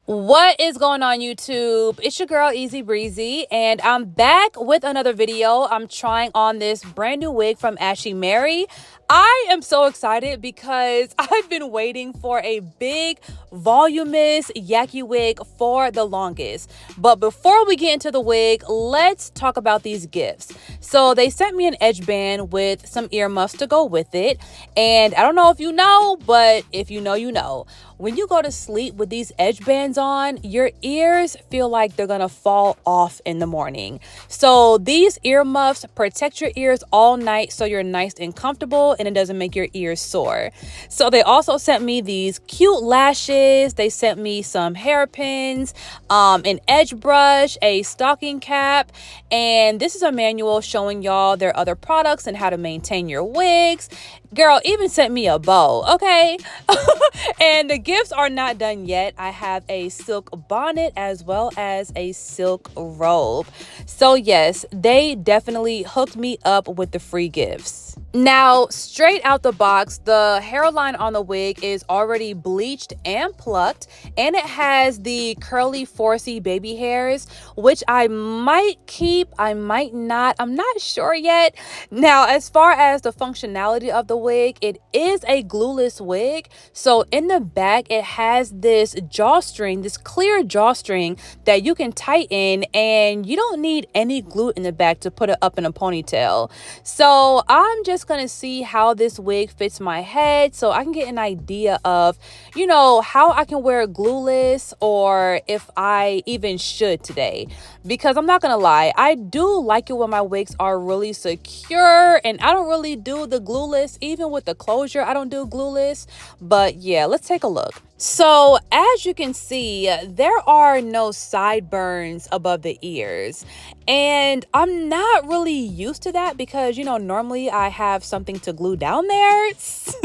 What is going on, YouTube? It's your girl Easy Breezy, and I'm back with another video. I'm trying on this brand new wig from Ashimary. I am so excited because I've been waiting for a big, voluminous yaki wig for the longest. But before we get into the wig, let's talk about these gifts. So they sent me an edge band with some earmuffs to go with it. And I don't know if you know, but if you know, you know. When you go to sleep with these edge bands on, your ears feel like they're gonna fall off in the morning. So these earmuffs protect your ears all night so you're nice and comfortable and it doesn't make your ears sore. So they also sent me these cute lashes. They sent me some hairpins, an edge brush, a stocking cap, and this is a manual showing y'all their other products and how to maintain your wigs. Girl even sent me a bow, okay? And the gifts are not done yet. I have a silk bonnet as well as a silk robe. So yes, they definitely hooked me up with the free gifts. Now, straight out the box, the hairline on the wig is already bleached and plucked, and it has the curly 4C baby hairs, which I might keep, I might not, I'm not sure yet. Now, as far as the functionality of the wig, it is a glueless wig. So in the back, it has this drawstring, this clear drawstring that you can tighten, and you don't need any glue in the back to put it up in a ponytail. So I'm just gonna see how this wig fits my head so I can get an idea of, you know, how I can wear it glueless or if I even should today. Because I'm not gonna lie, I do like it when my wigs are really secure, and I don't really do the glueless. Even with the closure, I don't do glueless. But yeah, let's take a look. So as you can see, there are no sideburns above the ears, and I'm not really used to that because, you know, normally I have something to glue down there. So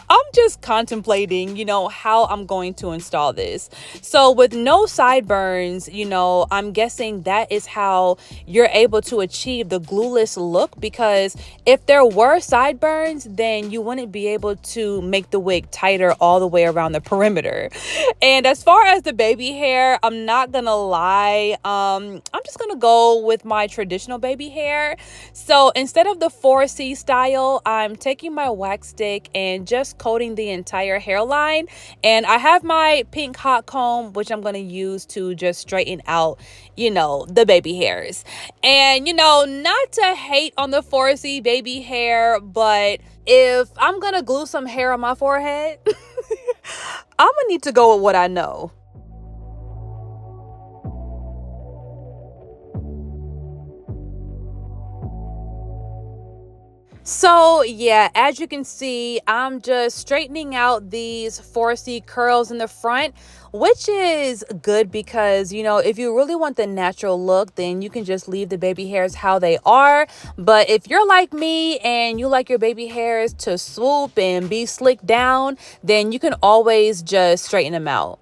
I'm just contemplating, you know, how I'm going to install this. So with no sideburns, you know, I'm guessing that is how you're able to achieve the glueless look, because if there were sideburns, then you wouldn't be able to make the wig tighter all the way around the perimeter. And as far as the baby hair, I'm not gonna lie, I'm just gonna go with my traditional baby hair. So instead of the 4C style, I'm taking my wax stick and just coating the entire hairline. And I have my pink hot comb, which I'm gonna use to just straighten out, you know, the baby hairs. And, you know, not to hate on the 4C baby hair, but if I'm gonna glue some hair on my forehead, I'm gonna need to go with what I know. So yeah, as you can see, I'm just straightening out these 4C curls in the front, which is good because, you know, if you really want the natural look, then you can just leave the baby hairs how they are. But if you're like me and you like your baby hairs to swoop and be slicked down, then you can always just straighten them out.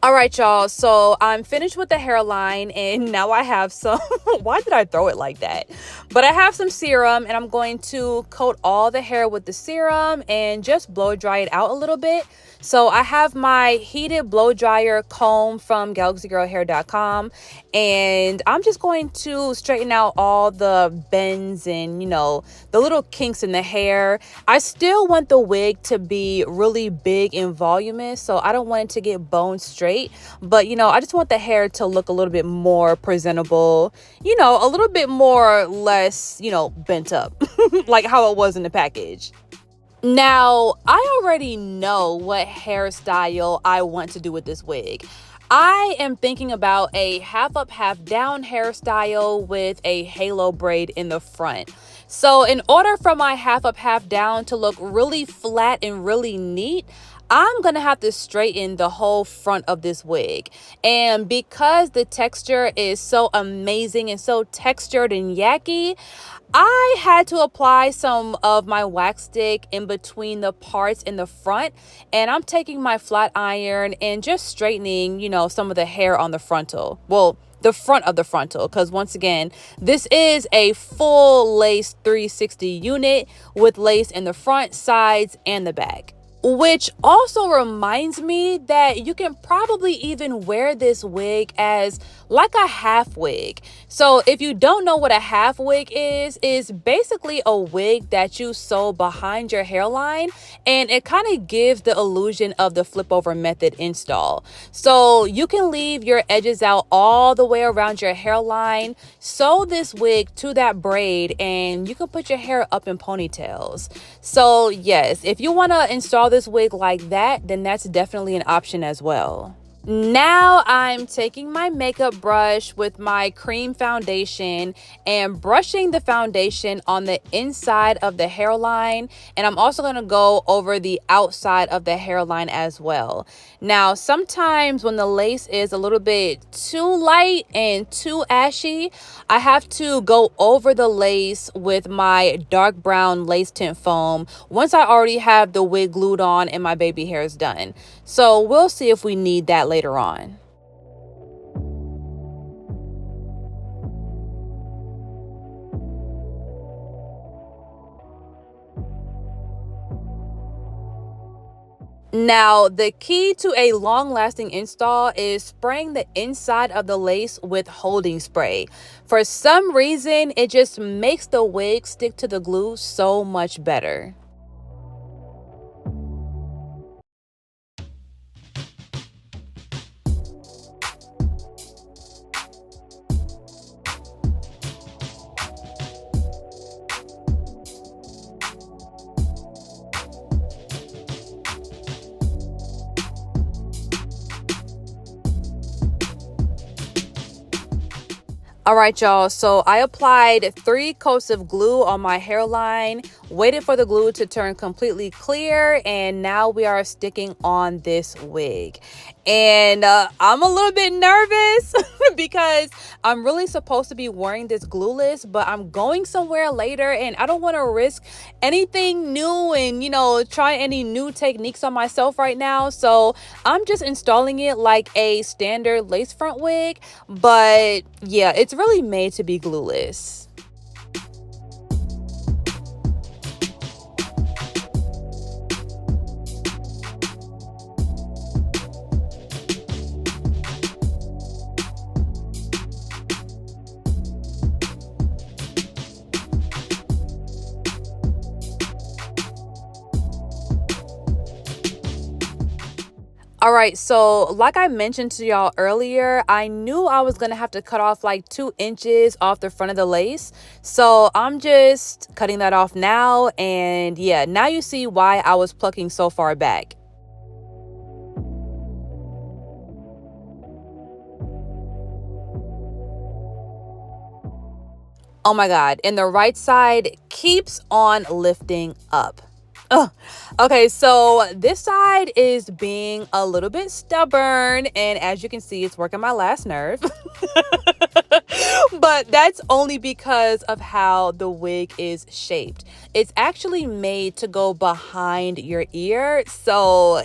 All right, y'all, so I'm finished with the hairline, and now I have some why did I throw it like that? But I have some serum, and I'm going to coat all the hair with the serum and just blow dry it out a little bit. So I have my heated blow dryer comb from galaxygirlhair.com, and I'm just going to straighten out all the bends and, you know, the little kinks in the hair. I still want the wig to be really big and voluminous, so I don't want it to get bone straight, but, you know, I just want the hair to look a little bit more presentable, you know, a little bit more less, you know, bent up like how it was in the package. Now, I already know what hairstyle I want to do with this wig. I am thinking about a half up, half down hairstyle with a halo braid in the front. So in order for my half up, half down to look really flat and really neat, I'm gonna have to straighten the whole front of this wig. And because the texture is so amazing and so textured and yucky, I had to apply some of my wax stick in between the parts in the front, and I'm taking my flat iron and just straightening, you know, some of the hair on the frontal. Well, the front of the frontal, because once again, this is a full lace 360 unit with lace in the front, sides, and the back. Which also reminds me that you can probably even wear this wig as like a half wig. So if you don't know what a half wig is basically a wig that you sew behind your hairline, and it kind of gives the illusion of the flip over method install. So you can leave your edges out all the way around your hairline, sew this wig to that braid, and you can put your hair up in ponytails. So yes, if you want to install this wig like that, then that's definitely an option as well. Now I'm taking my makeup brush with my cream foundation and brushing the foundation on the inside of the hairline, and I'm also going to go over the outside of the hairline as well. Now sometimes when the lace is a little bit too light and too ashy, I have to go over the lace with my dark brown lace tint foam once I already have the wig glued on and my baby hair is done. So we'll see if we need that later on. Now, the key to a long-lasting install is spraying the inside of the lace with holding spray. For some reason, it just makes the wig stick to the glue so much better. All right, y'all, so I applied 3 coats of glue on my hairline, waited for the glue to turn completely clear, and now we are sticking on this wig. And I'm a little bit nervous because I'm really supposed to be wearing this glueless, but I'm going somewhere later and I don't want to risk anything new and, try any new techniques on myself right now. So I'm just installing it like a standard lace front wig, but yeah, it's really made to be glueless. All right, so like I mentioned to y'all earlier, I knew I was gonna have to cut off like 2 inches off the front of the lace. So I'm just cutting that off now. And yeah, now you see why I was plucking so far back. Oh my God, and the right side keeps on lifting up. Oh, okay, so this side is being a little bit stubborn, and as you can see, it's working my last nerve. But that's only because of how the wig is shaped. It's actually made to go behind your ear. So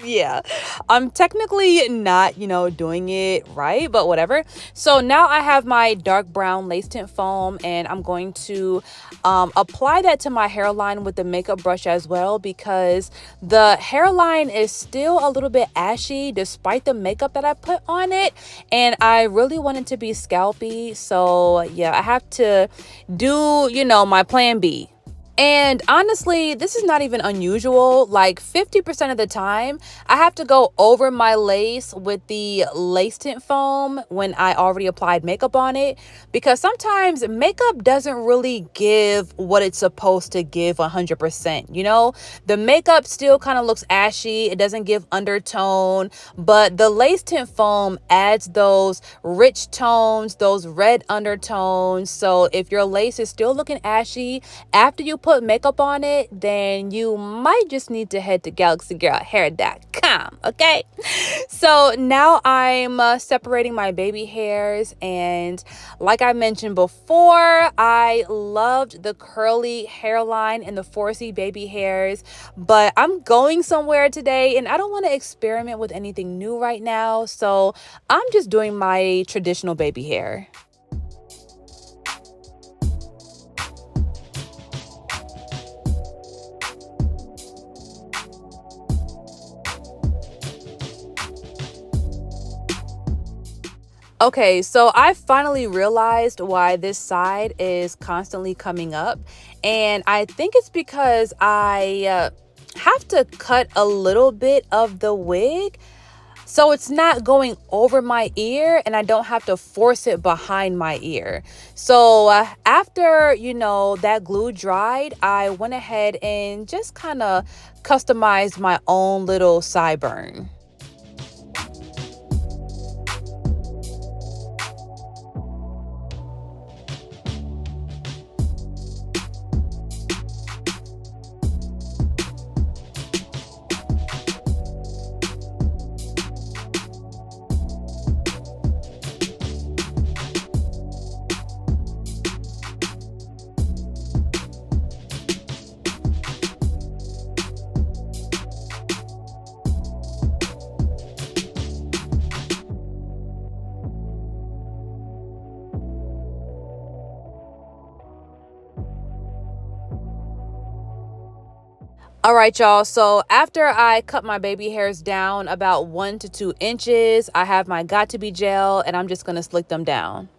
yeah, I'm technically not, doing it right, but whatever. So now I have my dark brown lace tint foam, and I'm going to apply that to my hairline with the makeup brush as well, because the hairline is still a little bit ashy despite the makeup that I put on it, and I really want it to be scalpy. So yeah, I have to do, my plan B. And honestly, this is not even unusual. Like 50% of the time, I have to go over my lace with the lace tint foam when I already applied makeup on it, because sometimes makeup doesn't really give what it's supposed to give 100%. The makeup still kind of looks ashy. It doesn't give undertone, but the lace tint foam adds those rich tones, those red undertones. So if your lace is still looking ashy after you put makeup on it, then you might just need to head to galaxygirlhair.com, okay? So now I'm separating my baby hairs, and like I mentioned before, I loved the curly hairline and the 4C baby hairs, but I'm going somewhere today and I don't want to experiment with anything new right now, so I'm just doing my traditional baby hair. Okay, so I finally realized why this side is constantly coming up, and I think it's because I have to cut a little bit of the wig so it's not going over my ear and I don't have to force it behind my ear. So after, that glue dried, I went ahead and just kind of customized my own little sideburn. All right, y'all. So after I cut my baby hairs down about 1 to 2 inches, I have my Got To Be gel and I'm just going to slick them down.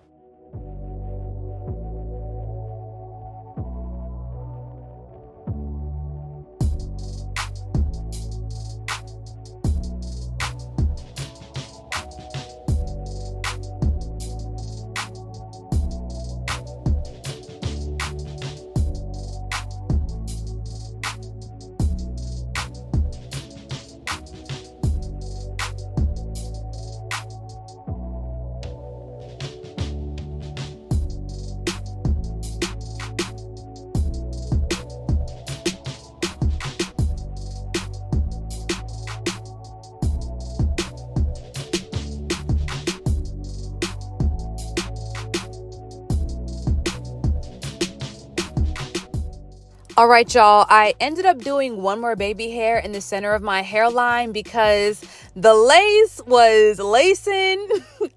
All right, y'all, I ended up doing one more baby hair in the center of my hairline because the lace was lacing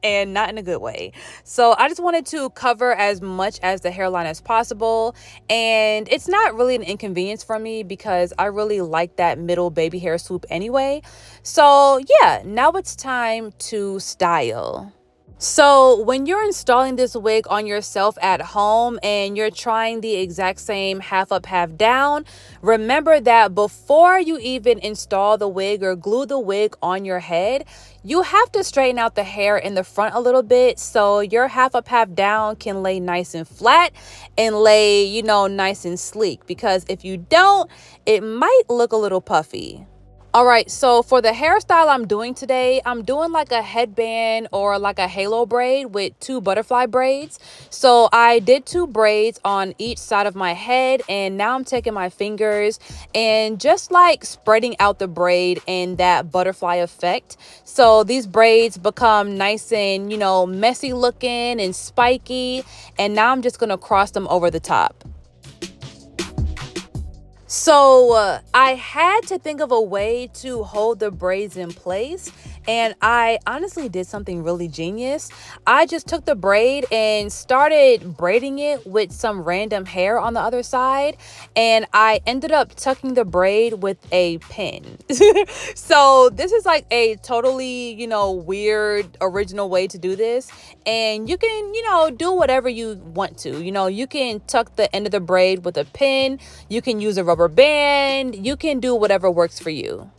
and not in a good way. So I just wanted to cover as much as the hairline as possible. And it's not really an inconvenience for me because I really like that middle baby hair swoop anyway. So yeah, now it's time to style. So when you're installing this wig on yourself at home and you're trying the exact same half up, half down, remember that before you even install the wig or glue the wig on your head, you have to straighten out the hair in the front a little bit so your half up, half down can lay nice and flat and lay, nice and sleek. Because if you don't, it might look a little puffy. All right, so for the hairstyle I'm doing today, I'm doing like a headband or like a halo braid with 2 butterfly braids. So I did 2 braids on each side of my head, and now I'm taking my fingers and just like spreading out the braid in that butterfly effect. So these braids become nice and, messy looking and spiky, and now I'm just gonna cross them over the top. So I had to think of a way to hold the braids in place, and I honestly did something really genius. I just took the braid and started braiding it with some random hair on the other side, and I ended up tucking the braid with a pin. So this is like a totally, weird original way to do this, and you can, do whatever you want to. You can tuck the end of the braid with a pin, you can use a rubber band, you can do whatever works for you.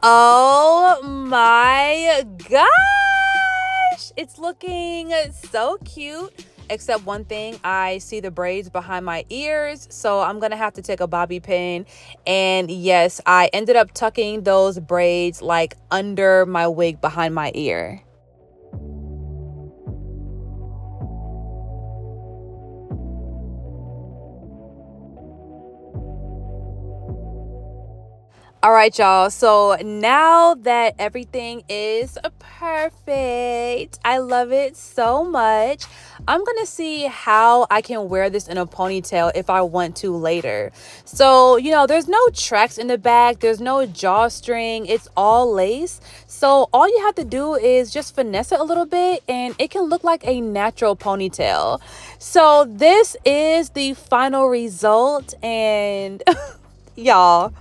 Oh my gosh, it's looking so cute. except one thing. I see the braids behind my ears, so I'm gonna have to take a bobby pin. And yes, I ended up tucking those braids like under my wig behind my ear. All right, y'all. So now that everything is perfect, I love it so much. I'm going to see how I can wear this in a ponytail if I want to later. So, there's no tracks in the back. There's no drawstring. It's all lace. So all you have to do is just finesse it a little bit and it can look like a natural ponytail. So this is the final result, and y'all,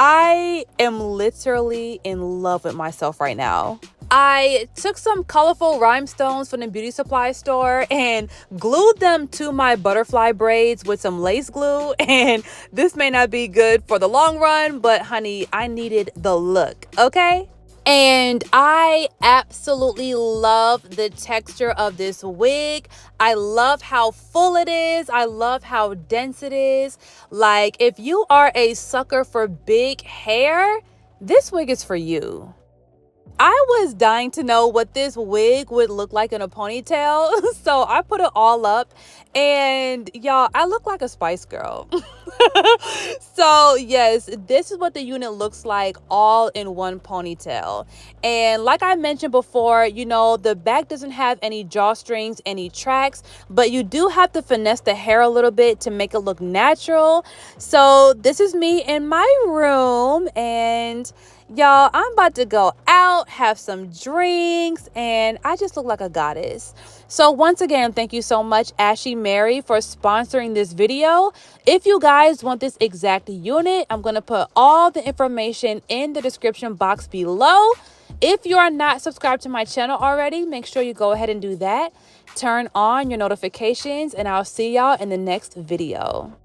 I am literally in love with myself right now. I took some colorful rhinestones from the beauty supply store and glued them to my butterfly braids with some lace glue. And this may not be good for the long run, but honey, I needed the look, okay? And I absolutely love the texture of this wig. I love how full it is. I love how dense it is. Like, if you are a sucker for big hair, this wig is for you. I was dying to know what this wig would look like in a ponytail, so I put it all up, and y'all, I look like a Spice Girl. So yes, this is what the unit looks like all in one ponytail. And like I mentioned before, the back doesn't have any drawstrings, any tracks, but you do have to finesse the hair a little bit to make it look natural. So this is me in my room, and y'all, I'm about to go out, have some drinks, and I just look like a goddess. So once again, thank you so much, Ashimary, for sponsoring this video. If you guys want this exact unit, I'm going to put all the information in the description box below. If you are not subscribed to my channel already, make sure you go ahead and do that. Turn on your notifications, and I'll see y'all in the next video.